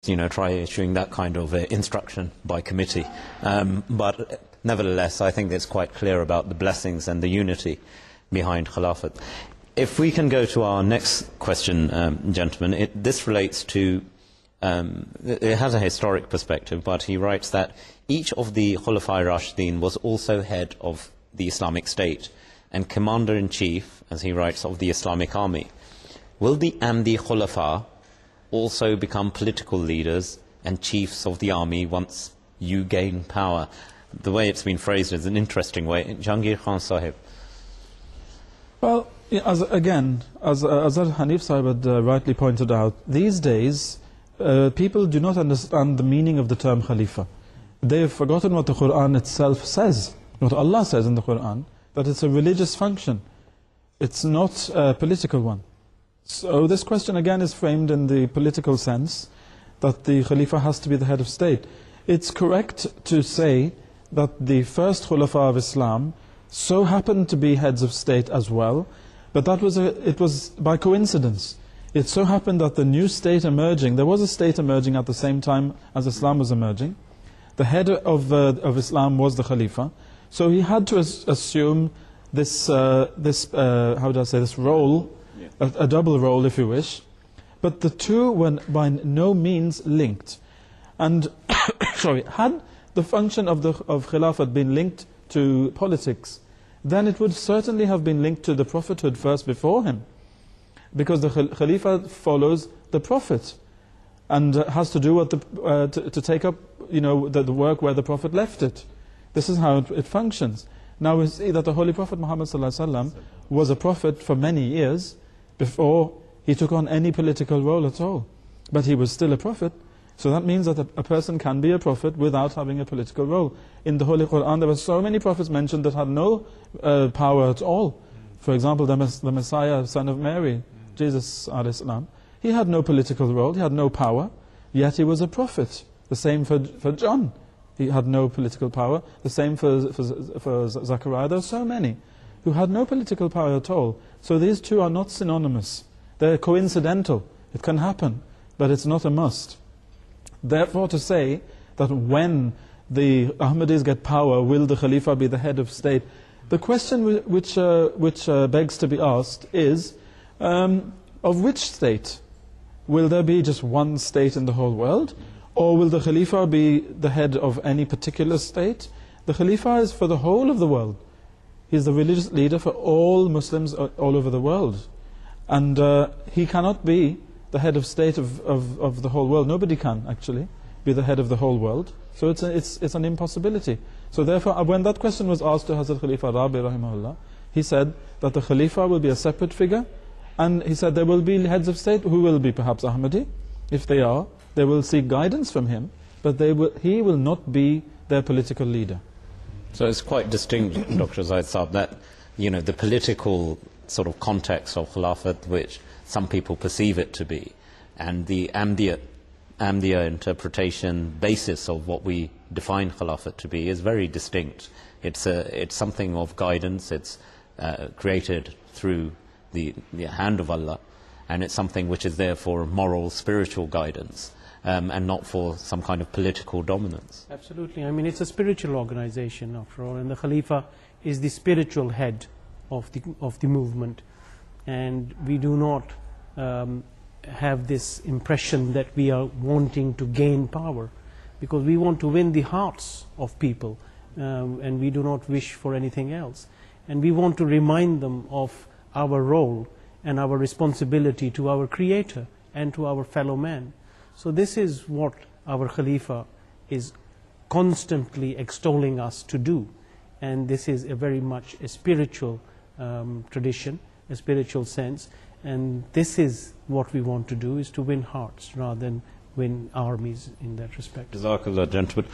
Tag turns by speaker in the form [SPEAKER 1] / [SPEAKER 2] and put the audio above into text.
[SPEAKER 1] try issuing that kind of instruction by committee. But nevertheless, I think it's quite clear about the blessings and the unity behind Khilafat. If we can go to our next question, gentlemen, this relates to, it has a historic perspective, but he writes that each of the Khulafa Rashidin was also head of the Islamic State and commander-in-chief, as he writes, of the Islamic army. Will the Ahmadi Khulifa also become political leaders and chiefs of the army once you gain power? The way it's been phrased is an interesting way. Jahangir Khan Sahib.
[SPEAKER 2] Well, as Azhar Hanif Sahib had rightly pointed out, these days people do not understand the meaning of the term Khalifa. They have forgotten what the Quran itself says, what Allah says in the Quran, that it's a religious function. It's not a political one. So this question again is framed in the political sense, that the Khalifa has to be the head of state. It's correct to say that the first Khulafa of Islam so happened to be heads of state as well, but it was by coincidence. It so happened that the new state emerging, there was a state emerging at the same time as Islam was emerging. The head of Islam was the Khalifa, so he had to assume this this role, a double role if you wish, but the two were by no means linked. And sorry, had the function of Khilafat been linked to politics, then it would certainly have been linked to the prophethood first before him, because the Khalifa follows the Prophet and has to do what to take up the work where the Prophet left it. This is how it functions. Now we see that the Holy Prophet Muhammad ﷺ was a prophet for many years before he took on any political role at all. But he was still a prophet. So that means that a person can be a prophet without having a political role. In the Holy Quran, there were so many prophets mentioned that had no power at all. For example, the Messiah, son of Mary, Jesus a.s., he had no political role, he had no power, yet he was a prophet. The same for John. He had no political power. The same for Zechariah. There are so many who had no political power at all. So these two are not synonymous. They're coincidental. It can happen, but it's not a must. Therefore, to say that when the Ahmadis get power, will the Khalifa be the head of state? The question which begs to be asked is, of which state? Will there be just one state in the whole world? Or will the Khalifa be the head of any particular state? The Khalifa is for the whole of the world. He's the religious leader for all Muslims all over the world. And he cannot be the head of state of the whole world. Nobody can, actually, be the head of the whole world. So it's an impossibility. So therefore, when that question was asked to Hazrat Khalifa Rabi rahimahullah, he said that the Khalifa will be a separate figure, and he said there will be heads of state who will be perhaps Ahmadi. If they are, they will seek guidance from him, but he will not be their political leader.
[SPEAKER 1] So it's quite distinct, Dr. Zaid Saab, that the political sort of context of Khilafat, which some people perceive it to be, and the Ahmadiyya interpretation basis of what we define Khilafat to be is very distinct. It's something of guidance. It's created through the hand of Allah, and it's something which is there for moral, spiritual guidance, and not for some kind of political dominance.
[SPEAKER 3] Absolutely. I mean, it's a spiritual organization after all, and the Khalifa is the spiritual head of the movement. And we do not have this impression that we are wanting to gain power, because we want to win the hearts of people, and we do not wish for anything else. And we want to remind them of our role and our responsibility to our Creator and to our fellow man. So this is what our Khalifa is constantly extolling us to do. And this is a very much a spiritual tradition, a spiritual sense. And this is what we want to do, is to win hearts rather than win armies in that respect.
[SPEAKER 1] Jazakallah, gentlemen.